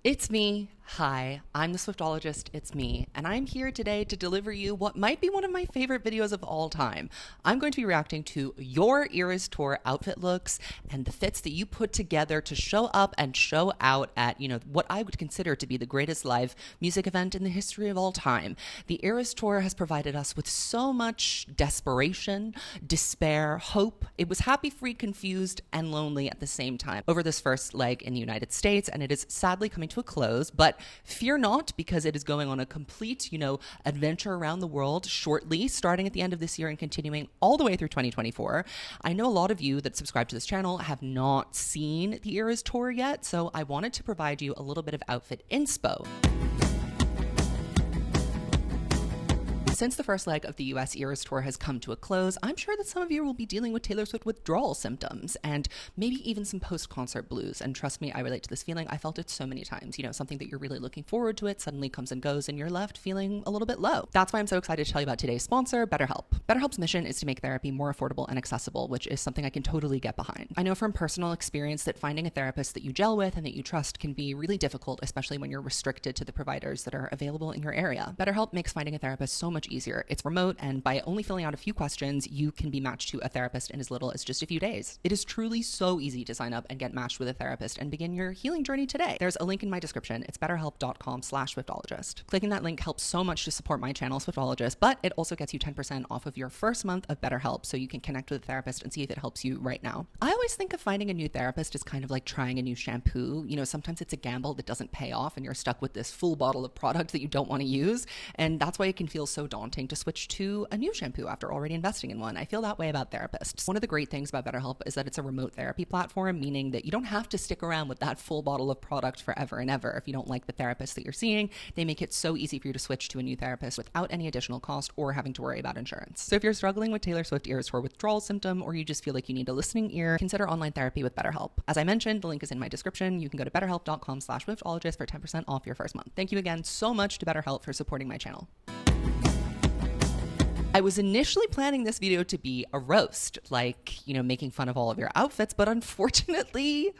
It's me. Hi, I'm the Swiftologist, it's me, and I'm here today to deliver you what might be one of my favorite videos of all time. I'm going to be reacting to your Eras Tour outfit looks and the fits that you put together to show up and show out at, what I would consider to be the greatest live music event in the history of all time. The Eras Tour has provided us with so much desperation, despair, hope. It was happy, free, confused, and lonely at the same time over this first leg in the United States, and it is sadly coming to a close, but fear not, because it is going on a complete, adventure around the world shortly, starting at the end of this year and continuing all the way through 2024. I know a lot of you that subscribe to this channel have not seen the Eras Tour yet, so I wanted to provide you a little bit of outfit inspo. Since the first leg of the US Eras Tour has come to a close, I'm sure that some of you will be dealing with Taylor Swift withdrawal symptoms and maybe even some post-concert blues. And trust me, I relate to this feeling. I felt it so many times. Something that you're really looking forward to, it suddenly comes and goes and you're left feeling a little bit low. That's why I'm so excited to tell you about today's sponsor, BetterHelp. BetterHelp's mission is to make therapy more affordable and accessible, which is something I can totally get behind. I know from personal experience that finding a therapist that you gel with and that you trust can be really difficult, especially when you're restricted to the providers that are available in your area. BetterHelp makes finding a therapist so much easier. It's remote, and by only filling out a few questions, you can be matched to a therapist in as little as just a few days. It is truly so easy to sign up and get matched with a therapist and begin your healing journey today. There's a link in my description. It's betterhelp.com/Swiftologist. Clicking that link helps so much to support my channel, Swiftologist, but it also gets you 10% off of your first month of BetterHelp, so you can connect with a therapist and see if it helps you right now. I always think of finding a new therapist as kind of like trying a new shampoo. Sometimes it's a gamble that doesn't pay off and you're stuck with this full bottle of product that you don't want to use, and that's why it can feel so daunting to switch to a new shampoo after already investing in one. I feel that way about therapists. One of the great things about BetterHelp is that it's a remote therapy platform, meaning that you don't have to stick around with that full bottle of product forever and ever. If you don't like the therapist that you're seeing, they make it so easy for you to switch to a new therapist without any additional cost or having to worry about insurance. So if you're struggling with Taylor Swift Eras Tour withdrawal symptom, or you just feel like you need a listening ear, consider online therapy with BetterHelp. As I mentioned, the link is in my description. You can go to betterhelp.com/Swiftologist for 10% off your first month. Thank you again so much to BetterHelp for supporting my channel. I was initially planning this video to be a roast, making fun of all of your outfits, but unfortunately,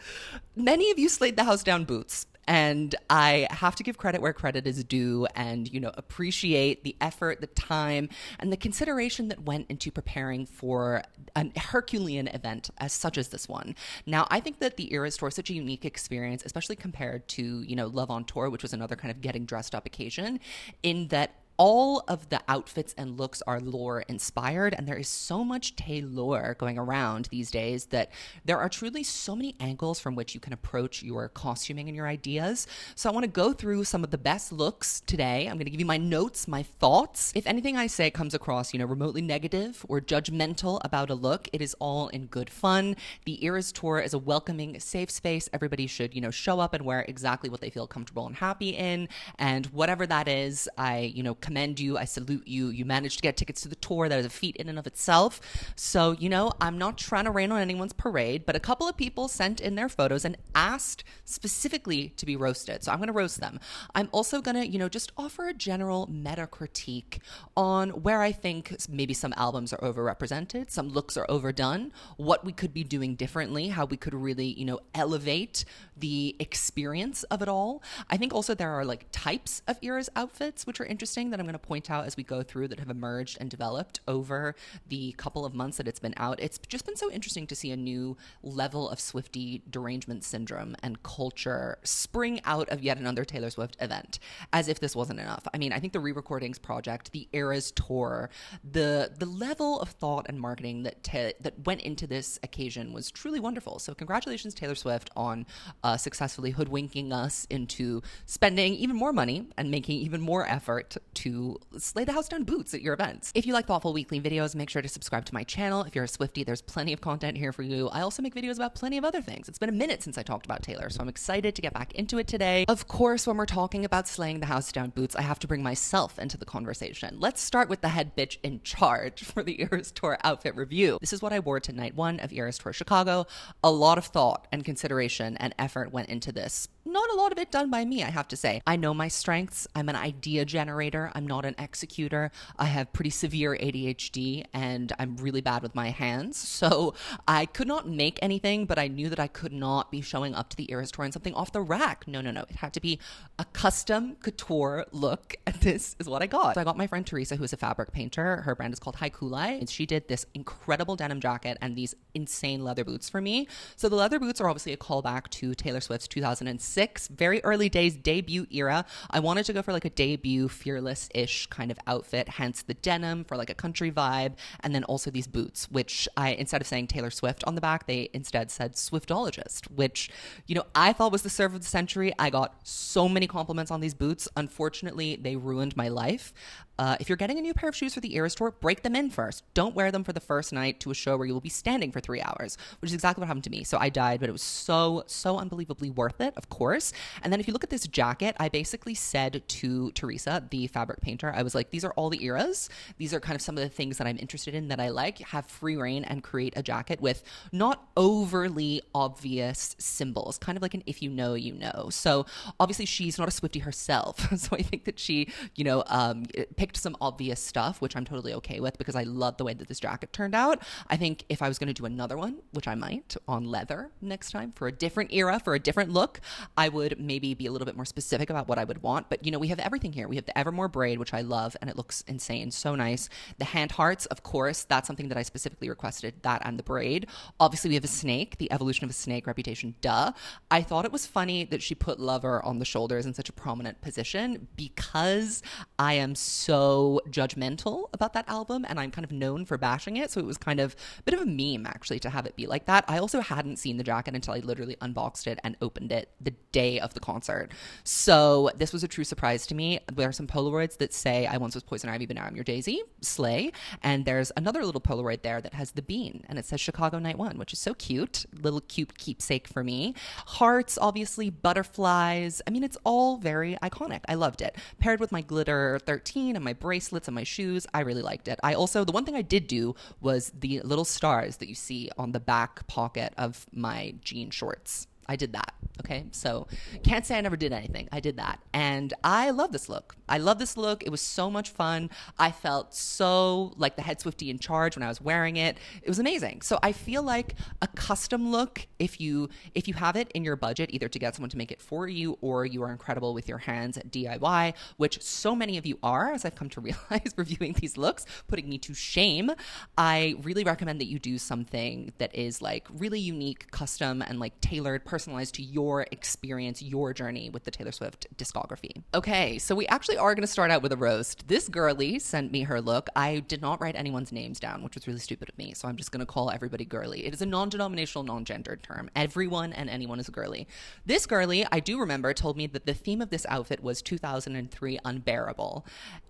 many of you slayed the house down boots. And I have to give credit where credit is due and, appreciate the effort, the time, and the consideration that went into preparing for a Herculean event such as this one. Now, I think that the Eras Tour is such a unique experience, especially compared to, Love on Tour, which was another kind of getting dressed up occasion, in that all of the outfits and looks are lore inspired, and there is so much Taylor going around these days that there are truly so many angles from which you can approach your costuming and your ideas. So I want to go through some of the best looks today. I'm going to give you my notes, my thoughts. If anything I say comes across, remotely negative or judgmental about a look, it is all in good fun. The Eras Tour is a welcoming, safe space. Everybody should, show up and wear exactly what they feel comfortable and happy in. And whatever that is, I, commend you. I salute you. You managed to get tickets to the tour. That is a feat in and of itself. So, I'm not trying to rain on anyone's parade, but a couple of people sent in their photos and asked specifically to be roasted. So I'm going to roast them. I'm also going to, just offer a general meta critique on where I think maybe some albums are overrepresented, some looks are overdone, what we could be doing differently, how we could really, elevate the experience of it all. I think also there are types of Eras outfits, which are interesting, that I'm going to point out as we go through, that have emerged and developed over the couple of months that it's been out. It's just been so interesting to see a new level of Swiftie derangement syndrome and culture spring out of yet another Taylor Swift event, as if this wasn't enough. I mean, I think the re-recordings project, the Eras Tour, the level of thought and marketing that went into this occasion was truly wonderful. So congratulations, Taylor Swift, on successfully hoodwinking us into spending even more money and making even more effort to slay the house down boots at your events. If you like thoughtful weekly videos, make sure to subscribe to my channel. If you're a Swiftie, there's plenty of content here for you. I also make videos about plenty of other things. It's been a minute since I talked about Taylor, so I'm excited to get back into it today. Of course, when we're talking about slaying the house down boots, I have to bring myself into the conversation. Let's start with the head bitch in charge for the Eras Tour outfit review. This is what I wore to night one of Eras Tour Chicago. A lot of thought and consideration and effort went into this. Not a lot of it done by me, I have to say. I know my strengths. I'm an idea generator. I'm not an executor. I have pretty severe ADHD and I'm really bad with my hands. So I could not make anything, but I knew that I could not be showing up to the Eras Tour in something off the rack. No. It had to be a custom couture look. And this is what I got. So I got my friend Teresa, who is a fabric painter. Her brand is called Haikulai. And she did this incredible denim jacket and these insane leather boots for me. So the leather boots are obviously a callback to Taylor Swift's 2006, very early days debut era. I wanted to go for like a debut fearless-ish kind of outfit, hence the denim for like a country vibe, and then also these boots, which I, instead of saying Taylor Swift on the back, they instead said Swiftologist, which, you know, I thought was the serve of the century. I got so many compliments on these boots. Unfortunately, they ruined my life. If you're getting a new pair of shoes for the Eras Tour, break them in first. Don't wear them for the first night to a show where you will be standing for 3 hours, which is exactly what happened to me. So I died, but it was so unbelievably worth it, of course. And then if you look at this jacket, I basically said to Teresa, the fabric painter, I was like, these are all the eras. These are kind of some of the things that I'm interested in that I like. Have free reign and create a jacket with not overly obvious symbols, kind of like an if you know, you know. So obviously she's not a Swiftie herself. So I think that she, you know, picked some obvious stuff, which I'm totally okay with because I love the way that this jacket turned out. I think if I was going to do another one, which I might, on leather next time for a different era, for a different look, I would maybe be a little bit more specific about what I would want. But, you know, we have everything here. We have the Evermore braid, which I love, and it looks insane. So nice. The hand hearts, of course, that's something that I specifically requested, that and the braid. Obviously, we have a snake, the evolution of a snake reputation, duh. I thought it was funny that she put Lover on the shoulders in such a prominent position because I am so judgmental about that album and I'm kind of known for bashing it. So it was kind of a bit of a meme actually to have it be like that. I also hadn't seen the jacket until I literally unboxed it and opened it the day of the concert. So this was a true surprise to me. There are some Polaroids that say I once was Poison Ivy, but now I'm your Daisy, slay. And there's another little Polaroid there that has the bean and it says Chicago Night One, which is so cute. Little cute keepsake for me. Hearts, obviously, butterflies. I mean, it's all very iconic. I loved it. Paired with my glitter 13 and my bracelets and my shoes, I really liked it. I also, the one thing I did do was the little stars that you see on the back pocket of my jean shorts. I did that. Okay. So can't say I never did anything. I did that. And I love this look. I love this look. It was so much fun. I felt so like the head Swiftie in charge when I was wearing it. It was amazing. So I feel like a custom look, if you have it in your budget, either to get someone to make it for you or you are incredible with your hands at DIY, which so many of you are, as I've come to realize reviewing these looks, putting me to shame. I really recommend that you do something that is like really unique, custom, and like tailored, personalized to your experience, your journey with the Taylor Swift discography. Okay, so we actually are going to start out with a roast. This girly sent me her look. I did not write anyone's names down, which was really stupid of me, so I'm just going to call everybody girly. It is a non-denominational, non-gendered term. Everyone and anyone is a girly. This girly, I do remember, told me that the theme of this outfit was 2003 Unbearable.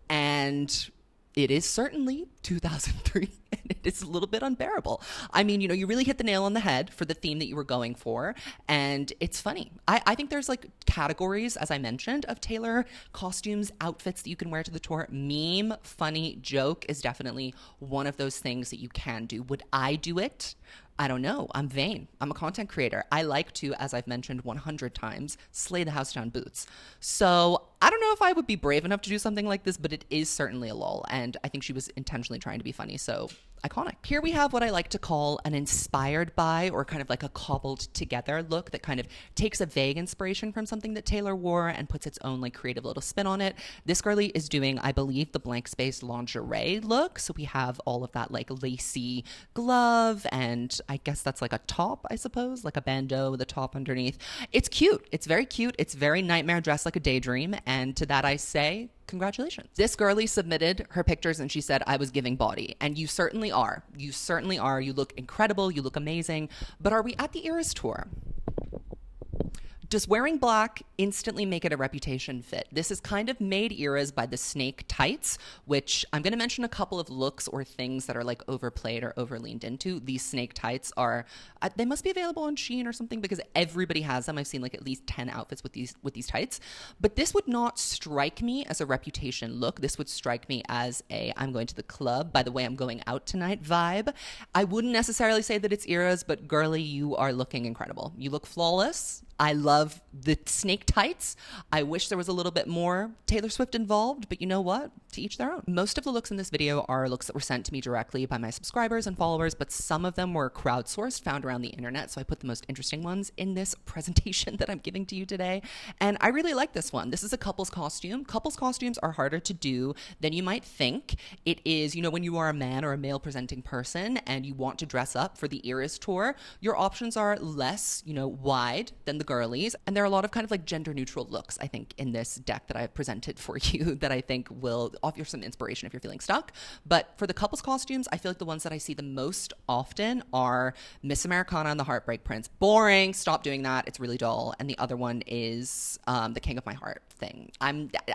And it is certainly 2003, and it is a little bit unbearable. I mean, you know, you really hit the nail on the head for the theme that you were going for, and it's funny. I think there's like categories, as I mentioned, of Taylor costumes, outfits that you can wear to the tour. Meme, funny, joke is definitely one of those things that you can do. Would I do it? I don't know. I'm vain. I'm a content creator. I like to, as I've mentioned 100 times, slay the house down boots. So I don't know if I would be brave enough to do something like this, but it is certainly a lull. And I think she was intentionally trying to be funny. So iconic. Here we have what I like to call an inspired by, or kind of like a cobbled together look that kind of takes a vague inspiration from something that Taylor wore and puts its own like creative little spin on it. This girly is doing, I believe, the blank space lingerie look. So we have all of that like lacy glove, and I guess that's like a top, I suppose, like a bandeau with a top underneath. It's cute. It's very cute. It's very nightmare dressed like a daydream. And to that I say, congratulations. This girly submitted her pictures and she said, I was giving body. And you certainly are. You certainly are. You look incredible. You look amazing. But are we at the Eras Tour? Does wearing black instantly make it a reputation fit? This is kind of made eras by the snake tights, which I'm going to mention a couple of looks or things that are like overplayed or overleaned into. These snake tights are, they must be available on Shein or something because everybody has them. I've seen like at least 10 outfits with these tights. But this would not strike me as a reputation look. This would strike me as a I'm going to the club, by the way I'm going out tonight vibe. I wouldn't necessarily say that it's eras, but girly, you are looking incredible. You look flawless. I love the snake tights. I wish there was a little bit more Taylor Swift involved, but you know what? To each their own. Most of the looks in this video are looks that were sent to me directly by my subscribers and followers, but some of them were crowdsourced, found around the internet. So I put the most interesting ones in this presentation that I'm giving to you today. And I really like this one. This is a couple's costume. Couples costumes are harder to do than you might think. It is, when you are a man or a male presenting person and you want to dress up for the Eras tour, your options are less, wide than the girlies. And there are a lot of kind of like gender neutral looks, I think, in this deck that I've presented for you that I think will offer some inspiration if you're feeling stuck. But for the couples costumes, I feel like the ones that I see the most often are Miss Americana and the Heartbreak Prince. Boring. Stop doing that. It's really dull. And the other one is the King of My Heart thing. I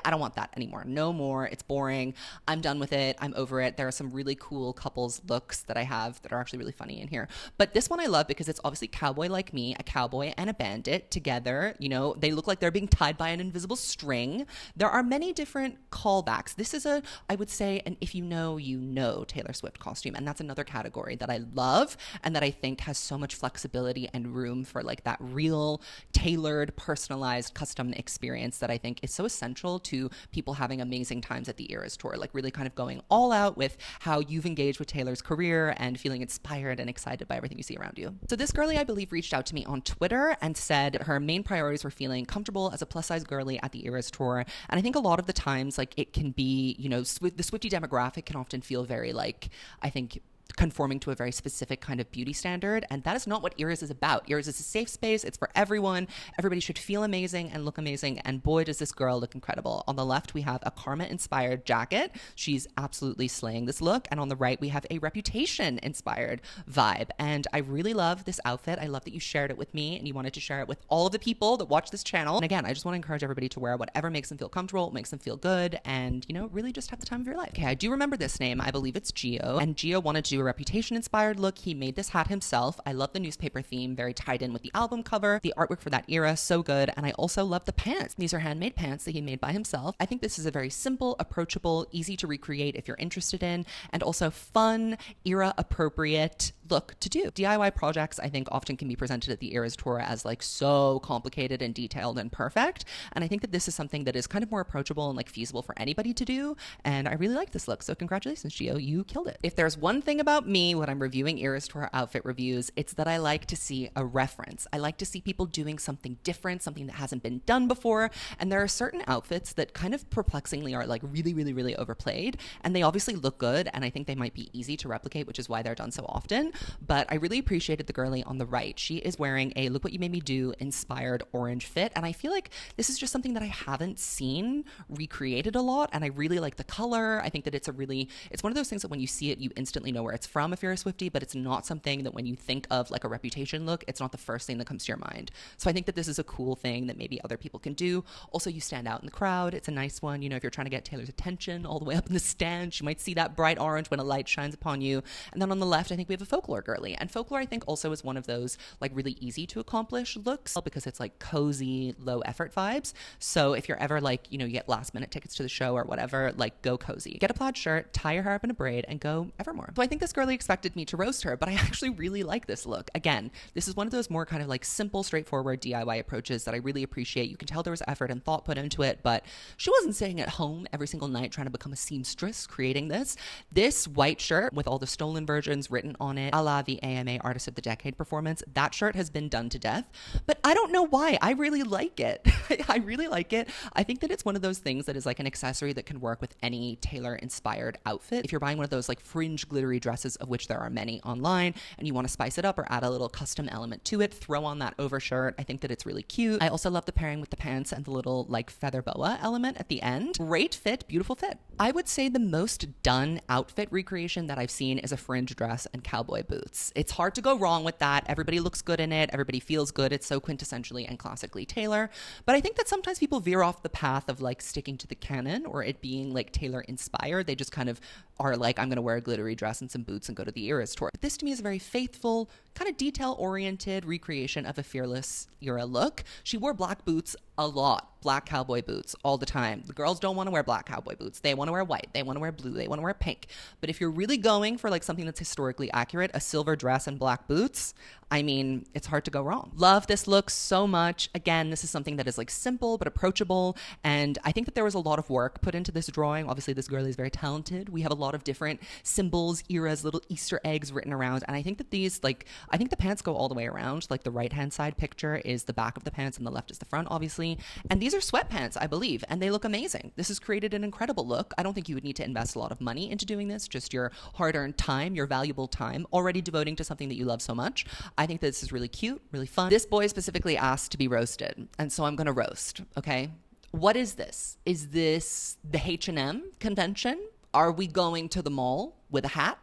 don't want that anymore. No more. It's boring. I'm done with it. I'm over it. There are some really cool couples looks that I have that are actually really funny in here. But this one I love because it's obviously cowboy like me, a cowboy and a bandit together. They look like they're being tied by an invisible string. There are many different callbacks. This is I would say, an if you know Taylor Swift costume. And that's another category that I love and that I think has so much flexibility and room for like that real tailored, personalized, custom experience that I think is so essential to people having amazing times at the Eras tour, like really kind of going all out with how you've engaged with Taylor's career and feeling inspired and excited by everything you see around you. So this girly, I believe, reached out to me on Twitter and said her main priorities were feeling comfortable as a plus size girly at the Eras tour. And I think a lot of the times, like it can be, the Swiftie demographic can often feel very like, I think, conforming to a very specific kind of beauty standard. And that is not what Eras is about. Eras is a safe space. It's for everyone. Everybody should feel amazing and look amazing. And boy, does this girl look incredible. On the left, we have a Karma-inspired jacket. She's absolutely slaying this look. And on the right, we have a Reputation-inspired vibe. And I really love this outfit. I love that you shared it with me and you wanted to share it with all of the people that watch this channel. And again, I just want to encourage everybody to wear whatever makes them feel comfortable, makes them feel good, and, really just have the time of your life. Okay, I do remember this name. I believe it's Gio. And Gio wanted to do a Reputation-inspired look. He made this hat himself. I love the newspaper theme, very tied in with the album cover. The artwork for that era, so good. And I also love the pants. These are handmade pants that he made by himself. I think this is a very simple, approachable, easy to recreate if you're interested in, and also fun, era-appropriate look to do. DIY projects, I think, often can be presented at the Eras tour as like so complicated and detailed and perfect. And I think that this is something that is kind of more approachable and like feasible for anybody to do. And I really like this look. So congratulations, Gio. You killed it. If there's one thing about me when I'm reviewing Eras tour outfit reviews, it's that I like to see a reference. I like to see people doing something different, something that hasn't been done before. And there are certain outfits that kind of perplexingly are like really, really, really overplayed. And they obviously look good. And I think they might be easy to replicate, which is why they're done so often. But I really appreciated the girly on the right. She is wearing a Look What You Made Me Do inspired orange fit. And I feel like this is just something that I haven't seen recreated a lot. And I really like the color. I think that it's one of those things that when you see it, you instantly know where it's from if you're a Swiftie, but it's not something that when you think of like a Reputation look, it's not the first thing that comes to your mind. So I think that this is a cool thing that maybe other people can do. Also, you stand out in the crowd. It's a nice one. If you're trying to get Taylor's attention all the way up in the stand, you might see that bright orange when a light shines upon you. And then on the left, I think we have a Folklore girly. And Folklore, I think, also is one of those like really easy to accomplish looks because it's like cozy, low effort vibes. So if you're ever like, you get last minute tickets to the show or whatever, like go cozy. Get a plaid shirt, tie your hair up in a braid, and go Evermore. So I think this girly expected me to roast her, but I actually really like this look. Again, this is one of those more kind of like simple, straightforward DIY approaches that I really appreciate. You can tell there was effort and thought put into it, but she wasn't sitting at home every single night trying to become a seamstress creating this. This white shirt with all the stolen versions written on it, a la the AMA Artist of the Decade performance, that shirt has been done to death, but I don't know why. I really like it. I really like it. I think that it's one of those things that is like an accessory that can work with any Taylor-inspired outfit. If you're buying one of those like fringe glittery dresses, of which there are many online, and you want to spice it up or add a little custom element to it, throw on that overshirt. I think that it's really cute. I also love the pairing with the pants and the little like feather boa element at the end. Great fit, beautiful fit. I would say the most done outfit recreation that I've seen is a fringe dress and cowboy boots. It's hard to go wrong with that. Everybody looks good in it. Everybody feels good. It's so quintessentially and classically Taylor. But I think that sometimes people veer off the path of like sticking to the canon or it being like Taylor inspired. They just kind of are like, I'm going to wear a glittery dress and some boots and go to the Eras tour. But this to me is a very faithful, kind of detail-oriented recreation of a Fearless era look. She wore black boots a lot, black cowboy boots all the time. The girls don't want to wear black cowboy boots. They want to wear white. They want to wear blue. They want to wear pink. But if you're really going for like something that's historically accurate, a silver dress and black boots, I mean, it's hard to go wrong. Love this look so much. Again, this is something that is like simple but approachable. And I think that there was a lot of work put into this drawing. Obviously, this girl is very talented. We have a lot of different symbols, eras, little Easter eggs written around. And I think that these, like, I think the pants go all the way around. Like the right-hand side picture is the back of the pants and the left is the front, obviously. And these are sweatpants, I believe, and they look amazing. This has created an incredible look. I don't think you would need to invest a lot of money into doing this, just your hard-earned time, your valuable time, already devoting to something that you love so much. I think this is really cute, really fun. This boy specifically asked to be roasted, and so I'm gonna roast, okay? What is this? Is this the H&M convention? Are we going to the mall with a hat?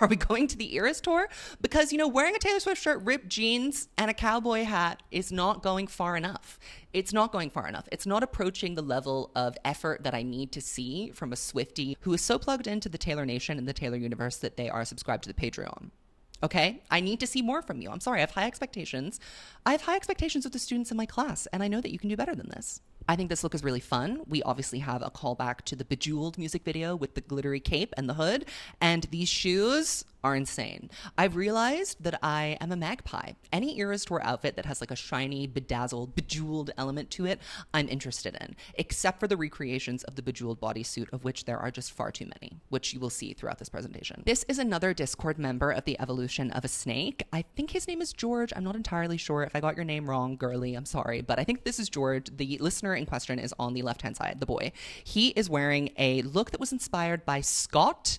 Are we going to the Eras tour? Because, you know, wearing a Taylor Swift shirt, ripped jeans, and a cowboy hat is not going far enough. It's not going far enough. It's not approaching the level of effort that I need to see from a Swiftie who is so plugged into the Taylor Nation and the Taylor universe that they are subscribed to the Patreon. Okay? I need to see more from you. I'm sorry, I have high expectations. I have high expectations of the students in my class, and I know that you can do better than this. I think this look is really fun. We obviously have a callback to the Bejeweled music video with the glittery cape and the hood, and these shoes are insane. I've realized that I am a magpie. Any Eras Tour outfit that has like a shiny, bedazzled, bejeweled element to it, I'm interested in, except for the recreations of the bejeweled bodysuit, of which there are just far too many, which you will see throughout this presentation. This is another Discord member of the evolution of a snake. I think his name is George. I'm not entirely sure. If I got your name wrong, girly, I'm sorry, but I think this is George. The listener in question is on the left-hand side, the boy. He is wearing a look that was inspired by Scott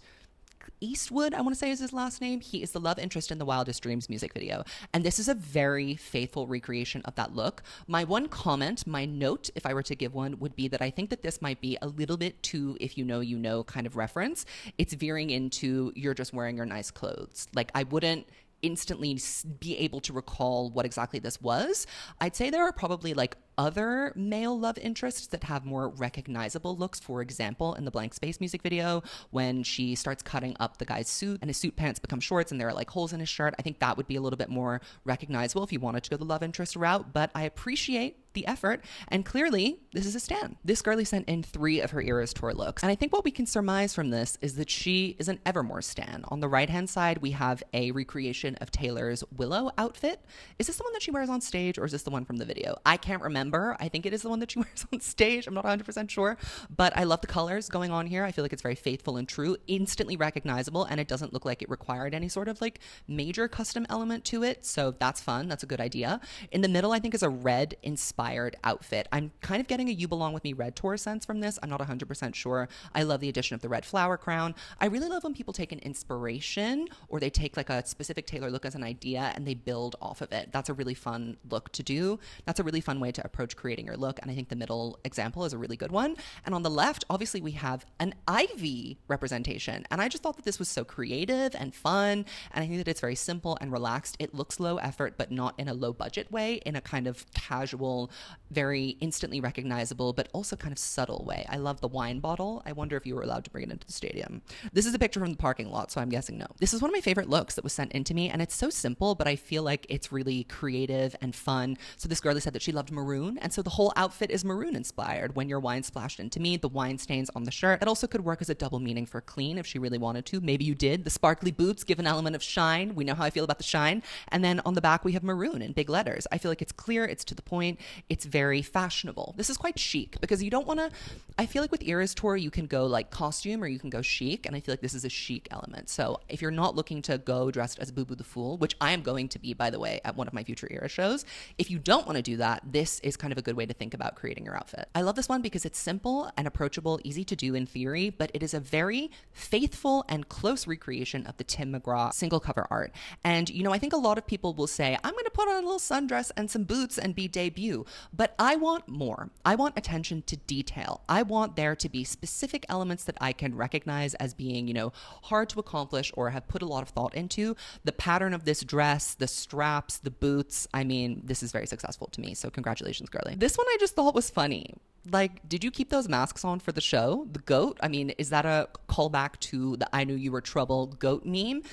Eastwood, I want to say is his last name. He is the love interest in the Wildest Dreams music video. And this is a very faithful recreation of that look. My one comment, my note, if I were to give one, would be that I think that this might be a little bit too, if you know, you know, kind of reference. It's veering into you're just wearing your nice clothes. Like, I wouldn't instantly be able to recall what exactly this was. I'd say there are probably like other male love interests that have more recognizable looks. For example, in the Blank Space music video, when she starts cutting up the guy's suit and his suit pants become shorts and there are like holes in his shirt, I think that would be a little bit more recognizable if you wanted to go the love interest route, but I appreciate the effort, and clearly this is a stan. This girlie sent in 3 of her Eras Tour looks, and I think what we can surmise from this is that she is an Evermore stan. On the right-hand side, we have a recreation of Taylor's Willow outfit. Is this the one that she wears on stage, or is this the one from the video? I can't remember. I think it is the one that she wears on stage. I'm not 100% sure, but I love the colors going on here. I feel like it's very faithful and true, instantly recognizable, and it doesn't look like it required any sort of like major custom element to it, so that's fun. That's a good idea. In the middle, I think, is a red inspired outfit. I'm kind of getting a You Belong With Me red tour sense from this. I'm not 100% sure. I love the addition of the red flower crown. I really love when people take an inspiration or they take like a specific Taylor look as an idea and they build off of it. That's a really fun look to do. That's a really fun way to approach creating your look, and I think the middle example is a really good one. And on the left, obviously we have an Ivy representation, and I just thought that this was so creative and fun, and I think that it's very simple and relaxed. It looks low effort, but not in a low budget way, in a kind of casual, very instantly recognizable, but also kind of subtle way. I love the wine bottle. I wonder if you were allowed to bring it into the stadium. This is a picture from the parking lot, so I'm guessing no. This is one of my favorite looks that was sent into me, and it's so simple, but I feel like it's really creative and fun. So this girlie said that she loved maroon, and so the whole outfit is maroon inspired. When your wine splashed into me, the wine stains on the shirt. It also could work as a double meaning for clean if she really wanted to. Maybe you did. The sparkly boots give an element of shine. We know how I feel about the shine. And then on the back, we have maroon in big letters. I feel like it's clear, it's to the point, it's very fashionable. This is quite chic because you don't want to, I feel like with Eras Tour, you can go like costume or you can go chic, and I feel like this is a chic element. So if you're not looking to go dressed as Boo Boo the Fool, which I am going to be, by the way, at one of my future Era shows, if you don't want to do that, this is kind of a good way to think about creating your outfit. I love this one because it's simple and approachable, easy to do in theory, but it is a very faithful and close recreation of the Tim McGraw single cover art. And, you know, I think a lot of people will say, I'm going to put on a little sundress and some boots and be debut, but I want more. I want attention to detail. I want there to be specific elements that I can recognize as being, you know, hard to accomplish or have put a lot of thought into. The pattern of this dress, the straps, the boots, I mean, this is very successful to me. So congratulations, girlie. This one I just thought was funny. Like, did you keep those masks on for the show? The goat? I mean, is that a callback to the I Knew You Were Trouble goat meme?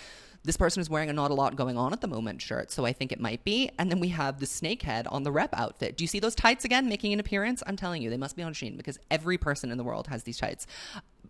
This person is wearing a not a lot going on at the moment shirt, so I think it might be. And then we have the snake head on the rep outfit. Do you see those tights again making an appearance? I'm telling you, they must be on Shein because every person in the world has these tights.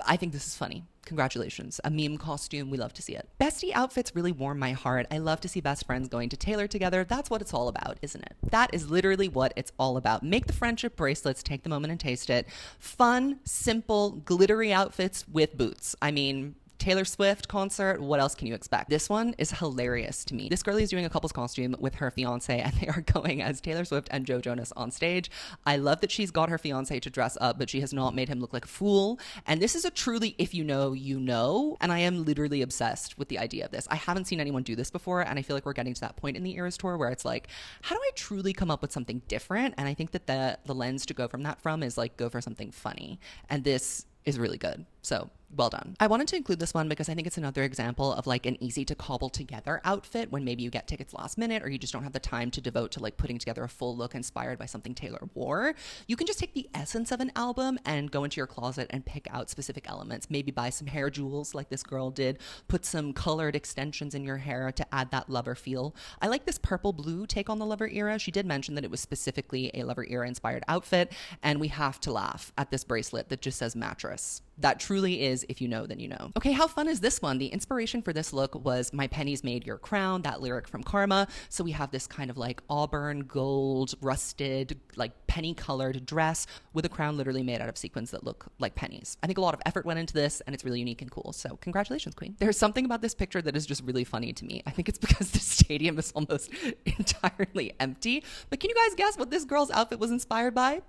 I think this is funny. Congratulations. A meme costume. We love to see it. Bestie outfits really warm my heart. I love to see best friends going to tailor together. That's what it's all about, isn't it? That is literally what it's all about. Make the friendship bracelets, take the moment and taste it. Fun, simple, glittery outfits with boots. I mean, Taylor Swift concert, what else can you expect? This one is hilarious to me. This girlie is doing a couple's costume with her fiance, and they are going as Taylor Swift and Joe Jonas on stage. I love that she's got her fiance to dress up, but she has not made him look like a fool. And this is a truly if you know, you know. And I am literally obsessed with the idea of this. I haven't seen anyone do this before, and I feel like we're getting to that point in the Eras Tour where it's like, how do I truly come up with something different? And I think that the lens to go from that from is like, go for something funny. And this is really good. So well done. I wanted to include this one because I think it's another example of like an easy to cobble together outfit when maybe you get tickets last minute or you just don't have the time to devote to like putting together a full look inspired by something Taylor wore. You can just take the essence of an album and go into your closet and pick out specific elements. Maybe buy some hair jewels like this girl did. Put some colored extensions in your hair to add that Lover feel. I like this purple blue take on the Lover era. She did mention that it was specifically a Lover era inspired outfit, and we have to laugh at this bracelet that just says mattress. That truly is, if you know, then you know. Okay, how fun is this one? The inspiration for this look was My Pennies Made Your Crown, that lyric from Karma. So we have this kind of like auburn, gold, rusted, like penny colored dress with a crown literally made out of sequins that look like pennies. I think a lot of effort went into this, and it's really unique and cool. So congratulations, Queen. There's something about this picture that is just really funny to me. I think it's because the stadium is almost entirely empty. But can you guys guess what this girl's outfit was inspired by?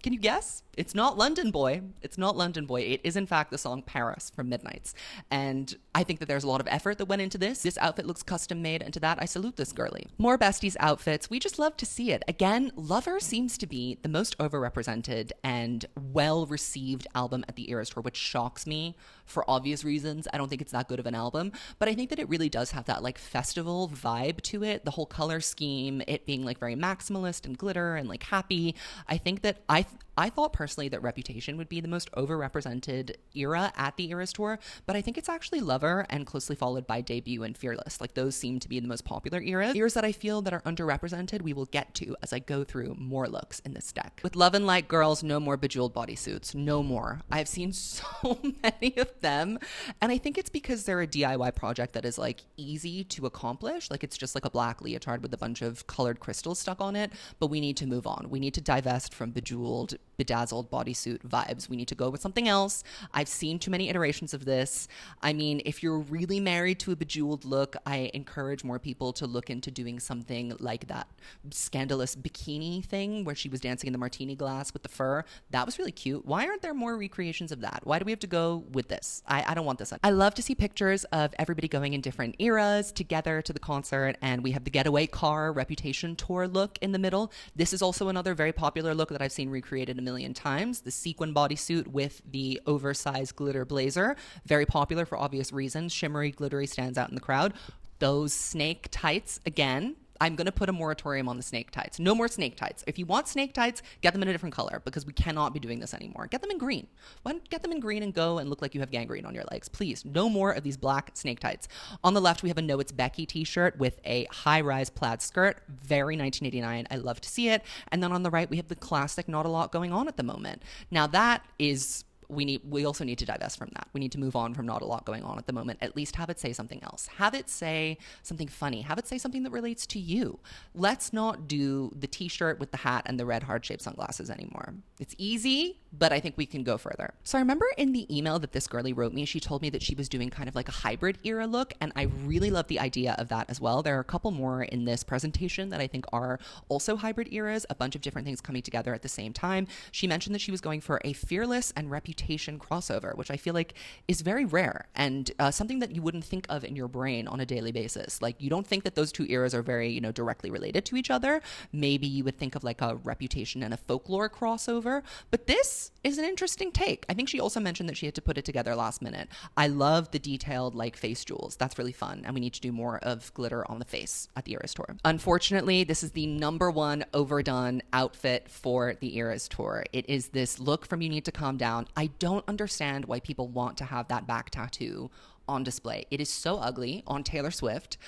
Can you guess? It's not London Boy. It's not London Boy. It is, in fact, the song Paris from Midnights. And I think that there's a lot of effort that went into this. This outfit looks custom made, and to that, I salute this girlie. More besties outfits. We just love to see it. Again, Lover seems to be the most overrepresented and well-received album at the Eras Tour, which shocks me for obvious reasons. I don't think it's that good of an album, but I think that it really does have that like festival vibe to it. The whole color scheme, it being like very maximalist and glitter and like happy. I think that I thought personally that Reputation would be the most overrepresented era at the Eras Tour, but I think it's actually Lover and closely followed by Debut and Fearless. Like those seem to be the most popular eras. Eras that I feel that are underrepresented, we will get to as I go through more looks in this deck. With Love and Light girls, no more bejeweled bodysuits. No more. I've seen so many of them, and I think it's because they're a DIY project that is like easy to accomplish. Like it's just like a black leotard with a bunch of colored crystals stuck on it, but we need to move on. We need to divest from bejeweled, bedazzled bodysuit vibes. We need to go with something else. I've seen too many iterations of this. I mean, if you're really married to a bejeweled look, I encourage more people to look into doing something like that scandalous bikini thing where she was dancing in the martini glass with the fur. That was really cute. Why aren't there more recreations of that? Why do we have to go with this? I don't want this. I love to see pictures of everybody going in different eras together to the concert, and we have the getaway car Reputation tour look in the middle. This is also another very popular look that I've seen recreated a million times. The sequin bodysuit with the oversized glitter blazer. Very popular for obvious reasons. Shimmery, glittery, stands out in the crowd. Those snake tights, again, I'm going to put a moratorium on the snake tights. No more snake tights. If you want snake tights, get them in a different color because we cannot be doing this anymore. Get them in green. Why don't get them in green and go and look like you have gangrene on your legs? Please, no more of these black snake tights. On the left, we have a No It's Becky t-shirt with a high-rise plaid skirt. Very 1989. I love to see it. And then on the right, we have the classic Not a Lot Going On at the moment. Now that is... We also need to divest from that. We need to move on from Not a Lot Going On at the moment. At least have it say something else. Have it say something funny. Have it say something that relates to you. Let's not do the t-shirt with the hat and the red heart-shaped sunglasses anymore. It's easy, but I think we can go further. So I remember in the email that this girlie wrote me, she told me that she was doing kind of like a hybrid era look, and I really love the idea of that as well. There are a couple more in this presentation that I think are also hybrid eras, a bunch of different things coming together at the same time. She mentioned that she was going for a Fearless and Reputation crossover, which I feel like is very rare and something that you wouldn't think of in your brain on a daily basis. Like you don't think that those two eras are very, directly related to each other. Maybe you would think of like a Reputation and a Folklore crossover, but this is an interesting take. I think she also mentioned that she had to put it together last minute. I love the detailed like face jewels. That's really fun, and we need to do more of glitter on the face at the Eras Tour. Unfortunately, this is the #1 overdone outfit for the Eras Tour. It is this look from You Need to Calm Down. I don't understand why people want to have that back tattoo on display. It is so ugly on Taylor Swift,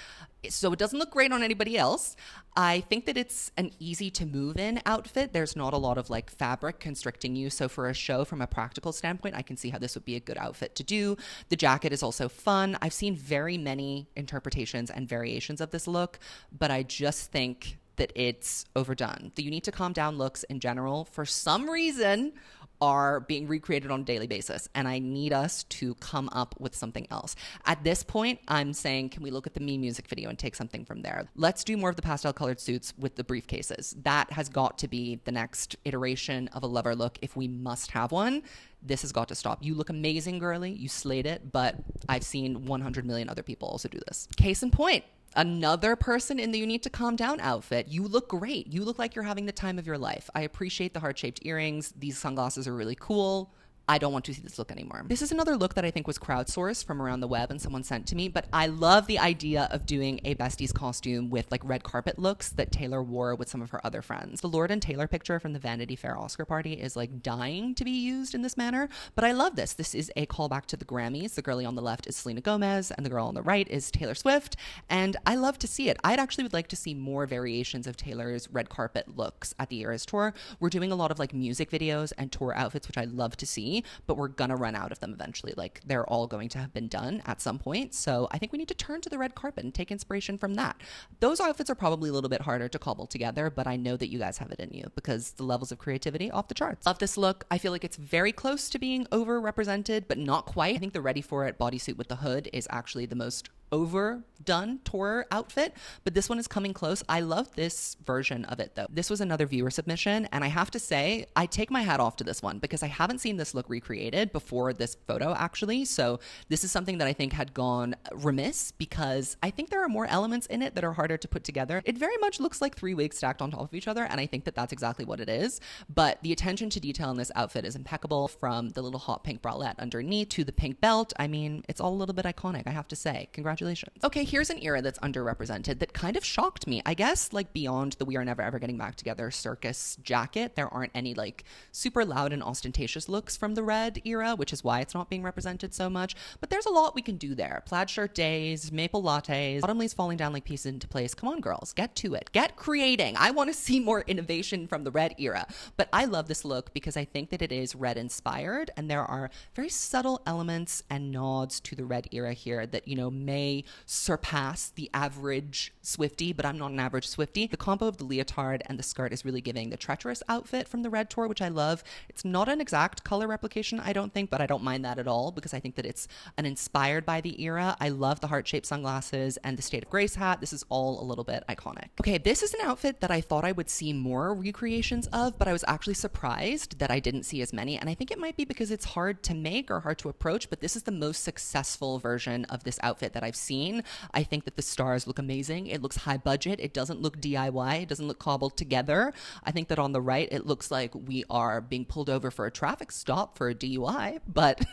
so it doesn't look great on anybody else. I think that it's an easy to move in outfit. There's not a lot of like fabric constricting you. So for a show, from a practical standpoint, I can see how this would be a good outfit to do. The jacket is also fun. I've seen very many interpretations and variations of this look, but I just think that it's overdone. The You Need to Calm Down looks in general, for some reason, are being recreated on a daily basis, and I need us to come up with something else. At this point, I'm saying, can we look at the Me music video and take something from there? Let's do more of the pastel colored suits with the briefcases. That has got to be the next iteration of a lover look if we must have one. This has got to stop. You look amazing, girly. You slayed it, but I've seen 100 million other people also do this. Case in point, another person in the You Need to Calm Down outfit. You look great. You look like you're having the time of your life. I appreciate the heart-shaped earrings. These sunglasses are really cool. I don't want to see this look anymore. This is another look that I think was crowdsourced from around the web and someone sent to me, but I love the idea of doing a besties costume with like red carpet looks that Taylor wore with some of her other friends. The Lord and Taylor picture from the Vanity Fair Oscar party is like dying to be used in this manner, but I love this. This is a callback to the Grammys. The girlie on the left is Selena Gomez and the girl on the right is Taylor Swift, and I love to see it. I'd actually would like to see more variations of Taylor's red carpet looks at the Eras Tour. We're doing a lot of like music videos and tour outfits, which I love to see, but we're gonna run out of them eventually. Like, they're all going to have been done at some point. So I think we need to turn to the red carpet and take inspiration from that. Those outfits are probably a little bit harder to cobble together, but I know that you guys have it in you because the levels of creativity off the charts. Love this look. I feel like it's very close to being overrepresented, but not quite. I think the Ready For It bodysuit with the hood is actually the most overdone tour outfit, but this one is coming close. I love this version of it though. This was another viewer submission, and I have to say, I take my hat off to this one because I haven't seen this look recreated before this photo actually. So this is something that I think had gone remiss because I think there are more elements in it that are harder to put together. It very much looks like 3 wigs stacked on top of each other, and I think that that's exactly what it is. But the attention to detail in this outfit is impeccable, from the little hot pink bralette underneath to the pink belt. I mean, it's all a little bit iconic, I have to say. Congratulations. Okay, here's an era that's underrepresented that kind of shocked me. I guess like beyond the We Are Never Ever Getting Back Together circus jacket, there aren't any like super loud and ostentatious looks from the red era, which is why it's not being represented so much. But there's a lot we can do there. Plaid shirt days, maple lattes, bottom leaves falling down like pieces into place. Come on, girls, get to it. Get creating. I want to see more innovation from the red era. But I love this look because I think that it is red inspired, and there are very subtle elements and nods to the red era here that, you know, may surpass the average Swiftie, but I'm not an average Swiftie. The combo of the leotard and the skirt is really giving the treacherous outfit from the Red Tour, which I love. It's not an exact color replication, I don't think, but I don't mind that at all because I think that it's an inspired by the era. I love the heart-shaped sunglasses and the State of Grace hat. This is all a little bit iconic. Okay, this is an outfit that I thought I would see more recreations of, but I was actually surprised that I didn't see as many, and I think it might be because it's hard to make or hard to approach, but this is the most successful version of this outfit that I've seen. I think that the stars look amazing. It looks high budget. It doesn't look DIY. It doesn't look cobbled together. I think that on the right, it looks like we are being pulled over for a traffic stop for a DUI, but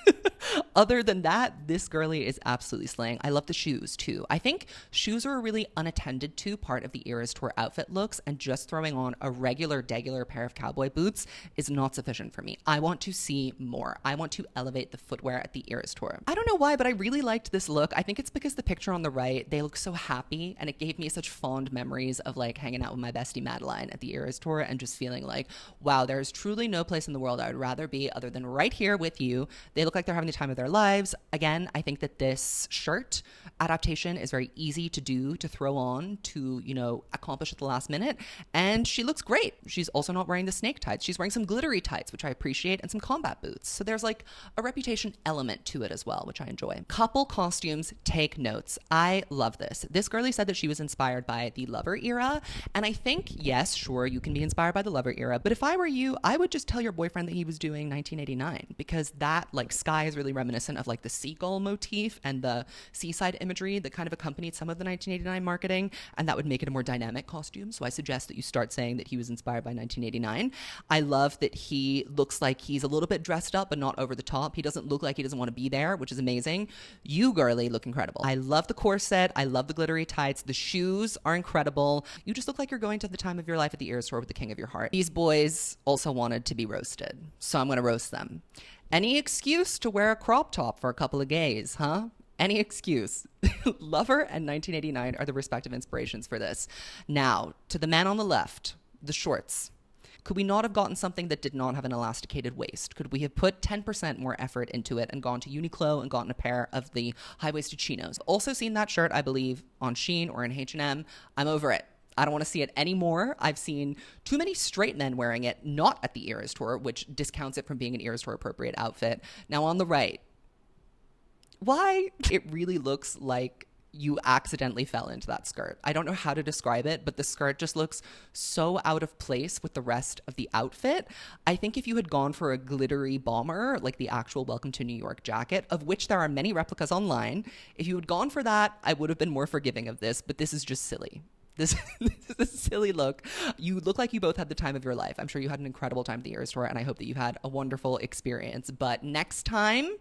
other than that, this girly is absolutely slaying. I love the shoes too. I think shoes are a really unattended to part of the Eras Tour outfit looks, and just throwing on a regular pair of cowboy boots is not sufficient for me. I want to see more. I want to elevate the footwear at the Eras Tour. I don't know why, but I really liked this look. I think it's because the picture on the right, they look so happy, and it gave me such fond memories of like hanging out with my bestie Madeline at the Eras Tour and just feeling like, wow, there's truly no place in the world I would rather be other than right here with you. They look like they're having the time of their lives. Again, I think that this shirt adaptation is very easy to do, to throw on, to, you know, accomplish at the last minute, and she looks great. She's also not wearing the snake tights. She's wearing some glittery tights, which I appreciate, and some combat boots. So there's like a reputation element to it as well, which I enjoy. Couple costumes, take notes. I love this. This girlie said that she was inspired by the Lover era, and I think, yes, sure, you can be inspired by the Lover era, but if I were you, I would just tell your boyfriend that he was doing 1989, because that like sky is really reminiscent of like the seagull motif and the seaside imagery that kind of accompanied some of the 1989 marketing, and that would make it a more dynamic costume. So I suggest that you start saying that he was inspired by 1989. I love that he looks like he's a little bit dressed up, but not over the top. He doesn't look like he doesn't want to be there, which is amazing. You, girly, look incredible. I love the corset. I love the glittery tights. The shoes are incredible. You just look like you're going to the time of your life at the Eras Tour with the king of your heart. These boys also wanted to be roasted, so I'm going to roast them. Any excuse to wear a crop top for a couple of gays, huh? any excuse. Lover and 1989 are the respective inspirations for this. Now, to the man on the left, the shorts. Could we not have gotten something that did not have an elasticated waist? Could we have put 10% more effort into it and gone to Uniqlo and gotten a pair of the high-waisted chinos? Also seen that shirt, I believe, on Shein or in H&M. I'm over it. I don't want to see it anymore. I've seen too many straight men wearing it, not at the Eras Tour, which discounts it from being an Eras Tour appropriate outfit. Now on the right, why? It really looks like you accidentally fell into that skirt. I don't know how to describe it, but the skirt just looks so out of place with the rest of the outfit. I think if you had gone for a glittery bomber, like the actual Welcome to New York jacket, of which there are many replicas online, if you had gone for that, I would have been more forgiving of this, but this is just silly. This is a silly look. You look like you both had the time of your life. I'm sure you had an incredible time at the Eras Tour, and I hope that you had a wonderful experience. But next time,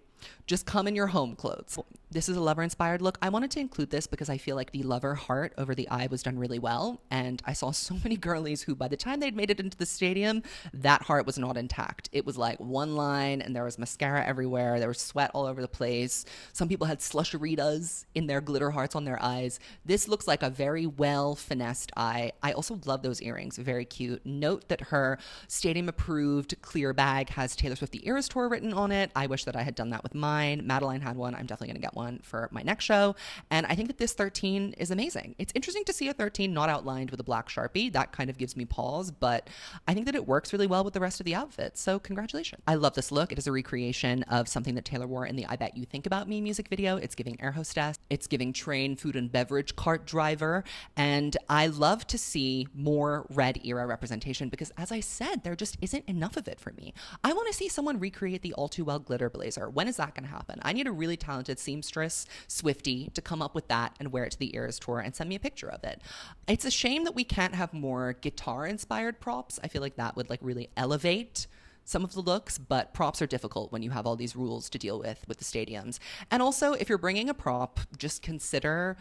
just come in your home clothes. This is a Lover-inspired look. I wanted to include this because I feel like the Lover heart over the eye was done really well. And I saw so many girlies who, by the time they'd made it into the stadium, that heart was not intact. It was like one line, and there was mascara everywhere. There was sweat all over the place. Some people had slusheritas in their glitter hearts on their eyes. This looks like a very well-finessed eye. I also love those earrings. Very cute. Note that her stadium-approved clear bag has Taylor Swift The Eras Tour written on it. I wish that I had done that with mine. Madeline had one. I'm definitely going to get one for my next show. And I think that this 13 is amazing. It's interesting to see a 13 not outlined with a black Sharpie. That kind of gives me pause, but I think that it works really well with the rest of the outfit. So congratulations. I love this look. It is a recreation of something that Taylor wore in the I Bet You Think About Me music video. It's giving air hostess. It's giving train, food and beverage cart driver. And I love to see more red era representation because, as I said, there just isn't enough of it for me. I want to see someone recreate the All Too Well glitter blazer. When is that going to happen? I need a really talented seamstress, Swiftie, to come up with that and wear it to the Eras Tour and send me a picture of it. It's a shame that we can't have more guitar-inspired props. I feel like that would like really elevate some of the looks, but props are difficult when you have all these rules to deal with the stadiums. And also, if you're bringing a prop, just consider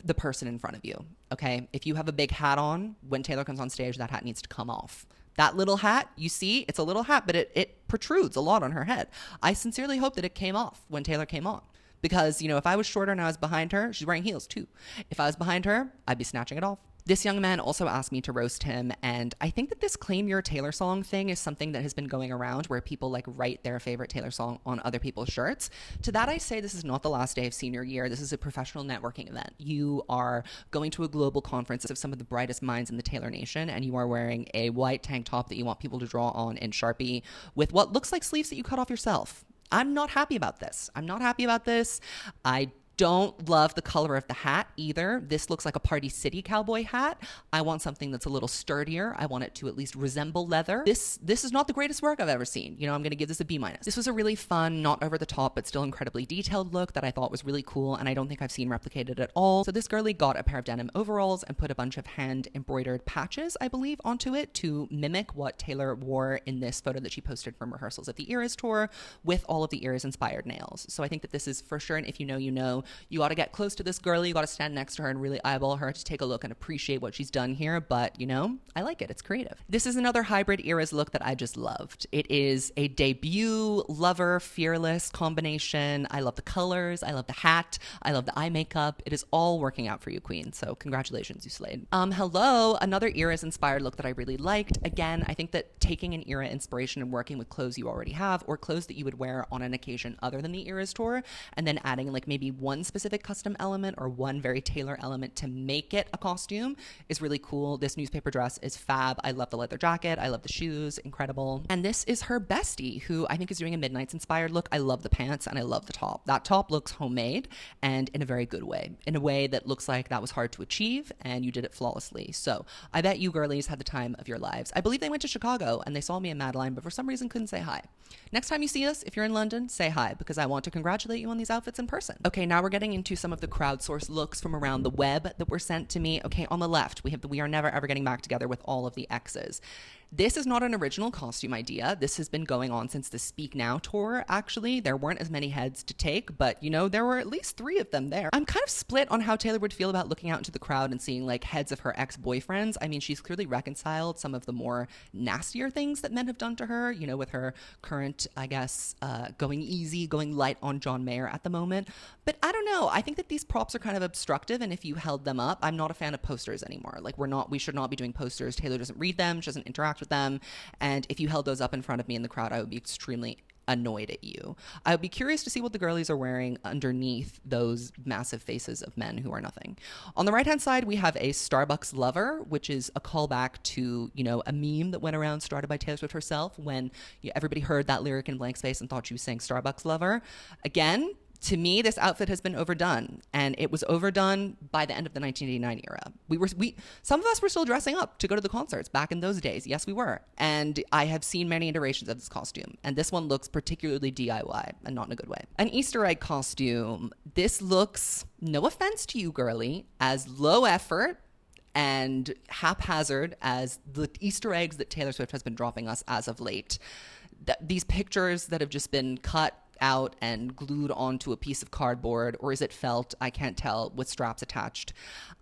the person in front of you, okay? If you have a big hat on, when Taylor comes on stage, that hat needs to come off. That little hat, you see, it's a little hat, but it protrudes a lot on her head. I sincerely hope that it came off when Taylor came on. Because, you know, if I was shorter and I was behind her, she's wearing heels too. If I was behind her, I'd be snatching it off. This young man also asked me to roast him, and I think that this Claim Your Taylor song thing is something that has been going around where people like write their favorite Taylor song on other people's shirts. To that I say this is not the last day of senior year. This is a professional networking event. You are going to a global conference of some of the brightest minds in the Taylor Nation, and you are wearing a white tank top that you want people to draw on in Sharpie with what looks like sleeves that you cut off yourself. I'm not happy about this. I don't love the color of the hat either. This looks like a Party City cowboy hat. I want something that's a little sturdier. I want it to at least resemble leather. This is not the greatest work I've ever seen. You know, I'm going to give this a B-. This was a really fun, not over the top, but still incredibly detailed look that I thought was really cool, and I don't think I've seen replicated at all. So this girlie got a pair of denim overalls and put a bunch of hand embroidered patches, I believe, onto it to mimic what Taylor wore in this photo that she posted from rehearsals at the Eras Tour with all of the Eras inspired nails. So I think that this is for sure, and if you know, you know. You got to get close to this girlie. You got to stand next to her and really eyeball her to take a look and appreciate what she's done here. But, you know, I like it. It's creative. This is another hybrid Eras look that I just loved. It is a debut Lover Fearless combination. I love the colors. I love the hat. I love the eye makeup. It is all working out for you, queen. So congratulations, you slayed. Hello, another Eras inspired look that I really liked. Again, I think that taking an era inspiration and working with clothes you already have or clothes that you would wear on an occasion other than the Eras Tour, and then adding like maybe one specific custom element or one very Taylor element to make it a costume is really cool. This newspaper dress is fab. I love the leather jacket. I love the shoes. Incredible. And this is her bestie, who I think is doing a Midnight's inspired look. I love the pants and I love the top. That top looks homemade and in a very good way, in a way that looks like that was hard to achieve and you did it flawlessly. So I bet you girlies had the time of your lives. I believe they went to Chicago and they saw me in Madeline, but for some reason couldn't say hi. Next time you see us, if you're in London, say hi because I want to congratulate you on these outfits in person. Okay, now we're getting into some of the crowdsourced looks from around the web that were sent to me. Okay, on the left, we have the We Are Never Ever Getting Back Together with all of the X's. This is not an original costume idea. This has been going on since the Speak Now tour, actually. There weren't as many heads to take, but there were at least 3 of them there. I'm kind of split on how Taylor would feel about looking out into the crowd and seeing like heads of her ex-boyfriends. I mean, she's clearly reconciled some of the more nastier things that men have done to her, with her current, I guess, going easy, going light on John Mayer at the moment. But I don't know. I think that these props are kind of obstructive, and if you held them up, I'm not a fan of posters anymore. Like, we should not be doing posters. Taylor doesn't read them, she doesn't interact with them, and if you held those up in front of me in the crowd, I would be extremely annoyed at you. I would be curious to see what the girlies are wearing underneath those massive faces of men who are nothing. On the right-hand side, we have a Starbucks lover, which is a callback to, a meme that went around started by Taylor Swift herself when everybody heard that lyric in blank space and thought she was saying Starbucks lover. Again, to me, this outfit has been overdone, and it was overdone by the end of the 1989 era. Some of us were still dressing up to go to the concerts back in those days. Yes, we were. And I have seen many iterations of this costume, and this one looks particularly DIY, and not in a good way. An Easter egg costume. This looks, no offense to you, girly, as low effort and haphazard as the Easter eggs that Taylor Swift has been dropping us as of late. These pictures that have just been cut out and glued onto a piece of cardboard, or is it felt? I can't tell, with straps attached.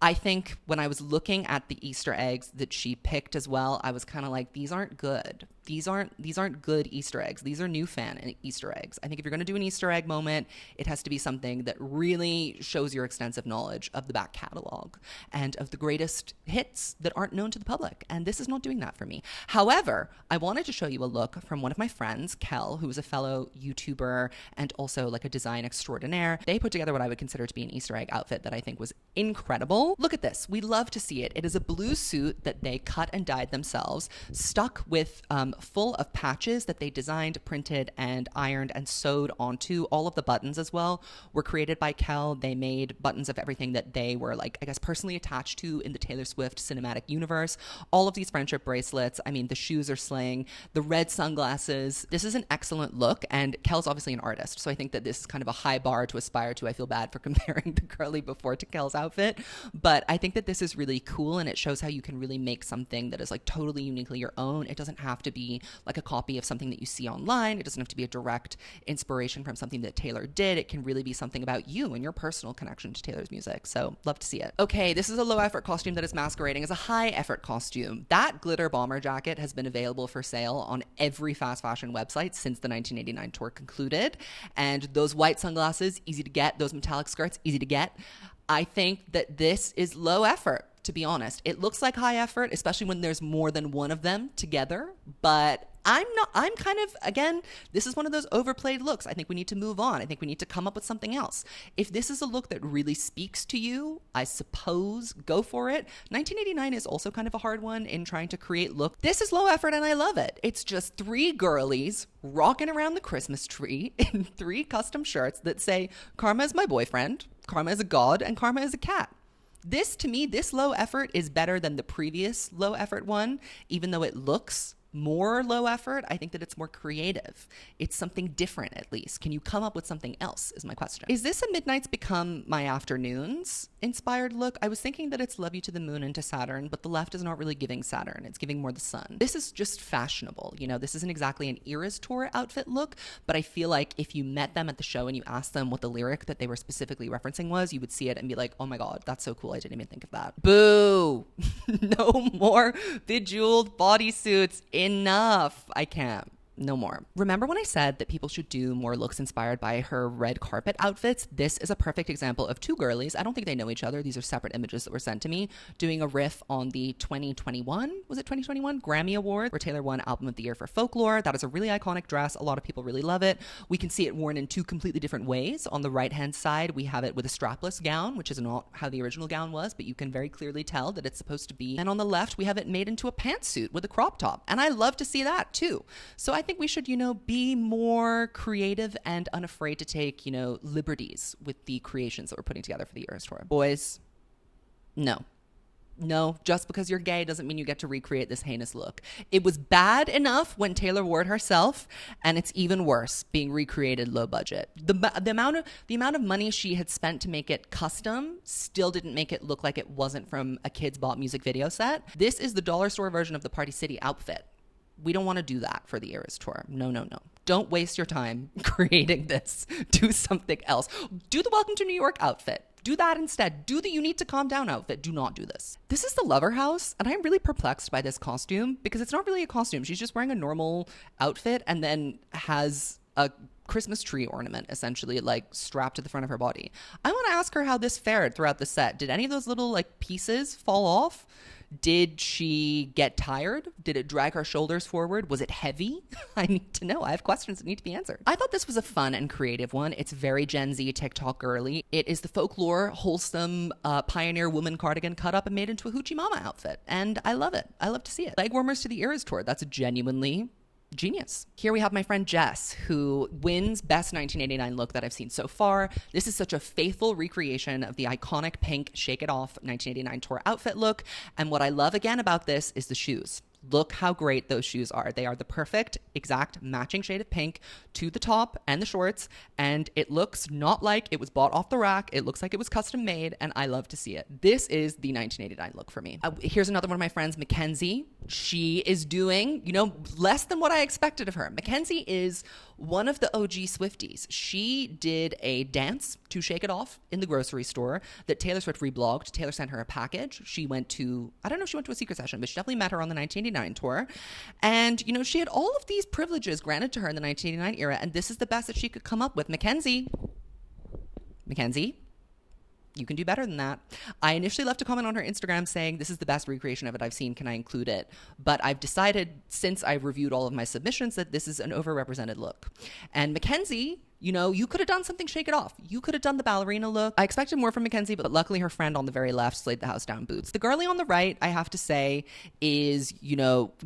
I think when I was looking at the Easter eggs that she picked as well, I was kind of like, these aren't good. These aren't good Easter eggs. These are new fan Easter eggs. I think if you're going to do an Easter egg moment, it has to be something that really shows your extensive knowledge of the back catalog and of the greatest hits that aren't known to the public. And this is not doing that for me. However, I wanted to show you a look from one of my friends, Kel, who is a fellow YouTuber and also like a design extraordinaire. They put together what I would consider to be an Easter egg outfit that I think was incredible. Look at this. We love to see it. It is a blue suit that they cut and dyed themselves, stuck with full of patches that they designed, printed, and ironed and sewed onto. All of the buttons as well were created by Kel. They made buttons of everything that they were, like, I guess, personally attached to in the Taylor Swift cinematic universe. All of these friendship bracelets. I mean, the shoes are slaying. The red sunglasses. This is an excellent look, and Kel's obviously an artist, so I think that this is kind of a high bar to aspire to. I feel bad for comparing the girly before to Kel's outfit, but I think that this is really cool, and it shows how you can really make something that is like totally uniquely your own. It doesn't have to be like a copy of something that you see online. It doesn't have to be a direct inspiration from something that Taylor did. It can really be something about you and your personal connection to Taylor's music. So love to see it. Okay, this is a low effort costume that is masquerading as a high effort costume. That glitter bomber jacket has been available for sale on every fast fashion website since the 1989 tour concluded. And those white sunglasses, easy to get. Those metallic skirts, easy to get. I think that this is low effort, to be honest. It looks like high effort, especially when there's more than one of them together, but I'm kind of, again, this is one of those overplayed looks. I think we need to move on. I think we need to come up with something else. If this is a look that really speaks to you, I suppose go for it. 1989 is also kind of a hard one in trying to create look. This is low effort and I love it. It's just 3 girlies rocking around the Christmas tree in 3 custom shirts that say, Karma is my boyfriend, Karma is a god, and Karma is a cat. This, to me, this low effort is better than the previous low effort one, even though it looks more low effort. I think that it's more creative. It's something different, at least. Can you come up with something else, is my question. Is this a Midnights Become My Afternoons inspired look? I was thinking that it's Love You to the Moon and to Saturn, but the left is not really giving Saturn. It's giving more the sun. This is just fashionable. This isn't exactly an Eras Tour outfit look, but I feel like if you met them at the show and you asked them what the lyric that they were specifically referencing was, you would see it and be like, oh my God, that's so cool. I didn't even think of that. Boo! No more bejeweled bodysuits. Enough. I can't. No more. Remember when I said that people should do more looks inspired by her red carpet outfits? This is a perfect example of 2 girlies. I don't think they know each other. These are separate images that were sent to me, doing a riff on the 2021, was it 2021? Grammy Award, where Taylor won Album of the Year for Folklore. That is a really iconic dress. A lot of people really love it. We can see it worn in 2 completely different ways. On the right-hand side, we have it with a strapless gown, which is not how the original gown was, but you can very clearly tell that it's supposed to be. And on the left, we have it made into a pantsuit with a crop top. And I love to see that too. So I think we should, be more creative and unafraid to take, liberties with the creations that we're putting together for the Eras Tour. Boys, no. No, just because you're gay doesn't mean you get to recreate this heinous look. It was bad enough when Taylor wore it herself, and it's even worse being recreated low budget. The amount of money she had spent to make it custom still didn't make it look like it wasn't from a Kids Bop music video set. This is the dollar store version of the Party City outfit, We don't want to do that for the Eras Tour. No, no, no. Don't waste your time creating this. Do something else. Do the Welcome to New York outfit. Do that instead. Do the You Need to Calm Down outfit. Do not do this. This is the Lover House, and I'm really perplexed by this costume because it's not really a costume. She's just wearing a normal outfit and then has a Christmas tree ornament essentially like strapped to the front of her body. I want to ask her how this fared throughout the set. Did any of those little like pieces fall off? Did she get tired? Did it drag her shoulders forward? Was it heavy? I need to know. I have questions that need to be answered. I thought this was a fun and creative one. It's very Gen Z, TikTok girly. It is the folklore, wholesome pioneer woman cardigan cut up and made into a hoochie mama outfit. And I love it. I love to see it. Leg warmers to the Eras Tour. That's genuinely genius. Here we have my friend Jess, who wins best 1989 look that I've seen so far. This is such a faithful recreation of the iconic pink Shake It Off 1989 tour outfit look. And what I love again about this is the shoes. Look how great those shoes are. They are the perfect, exact matching shade of pink to the top and the shorts. And it looks not like it was bought off the rack. It looks like it was custom made. And I love to see it. This is the 1989 look for me. Here's another one of my friends, Mackenzie. She is doing, less than what I expected of her. Mackenzie is one of the OG Swifties. She did a dance to Shake It Off in the grocery store that Taylor Swift reblogged. Taylor sent her a package. She went to, I don't know if she went to a secret session, but she definitely met her on the 1989 tour. And, she had all of these privileges granted to her in the 1989 era, and this is the best that she could come up with. Mackenzie, you can do better than that. I initially left a comment on her Instagram saying, this is the best recreation of it I've seen. Can I include it? But I've decided, since I've reviewed all of my submissions, that this is an overrepresented look. And Mackenzie, you could have done something Shake It Off. You could have done the ballerina look. I expected more from Mackenzie, but luckily her friend on the very left slayed the house down boots. The girlie on the right, I have to say, is,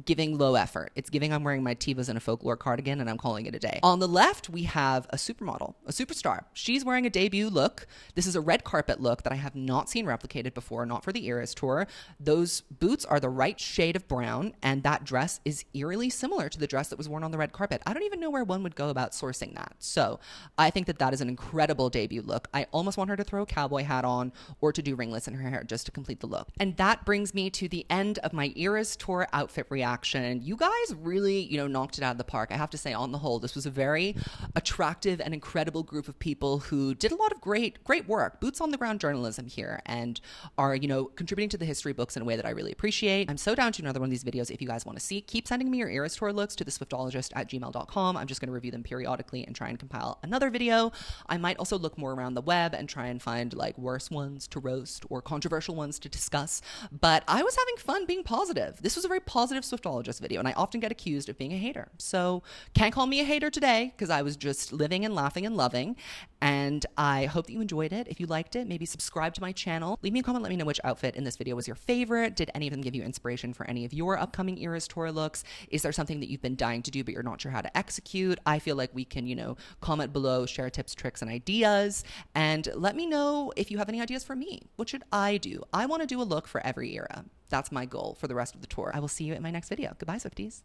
giving low effort. It's giving I'm wearing my Tevas in a folklore cardigan and I'm calling it a day. On the left, we have a supermodel, a superstar. She's wearing a debut look. This is a red carpet look that I have not seen replicated before, not for the Eras Tour. Those boots are the right shade of brown, and that dress is eerily similar to the dress that was worn on the red carpet. I don't even know where one would go about sourcing that. So I think that is an incredible debut look. I almost want her to throw a cowboy hat on or to do ringlets in her hair just to complete the look. And that brings me to the end of my Eras Tour outfit reaction. You guys really, knocked it out of the park. I have to say, on the whole, this was a very attractive and incredible group of people who did a lot of great work, boots on the ground journalism here, and are, contributing to the history books in a way that I really appreciate. I'm so down to another one of these videos if you guys want to see. Keep sending me your Eras Tour looks to theswiftologist@gmail.com. I'm just going to review them periodically and try and compile another video. I might also look more around the web and try and find like worse ones to roast or controversial ones to discuss. But I was having fun being positive. This was a very positive Swiftologist video, and I often get accused of being a hater. So can't call me a hater today because I was just living and laughing and loving. And I hope that you enjoyed it. If you liked it, maybe subscribe to my channel. Leave me a comment. Let me know which outfit in this video was your favorite. Did any of them give you inspiration for any of your upcoming Eras Tour looks? Is there something that you've been dying to do but you're not sure how to execute? I feel like we can, comment below, share tips, tricks, and ideas. And let me know if you have any ideas for me. What should I do? I want to do a look for every era. That's my goal for the rest of the tour. I will see you in my next video. Goodbye, Swifties.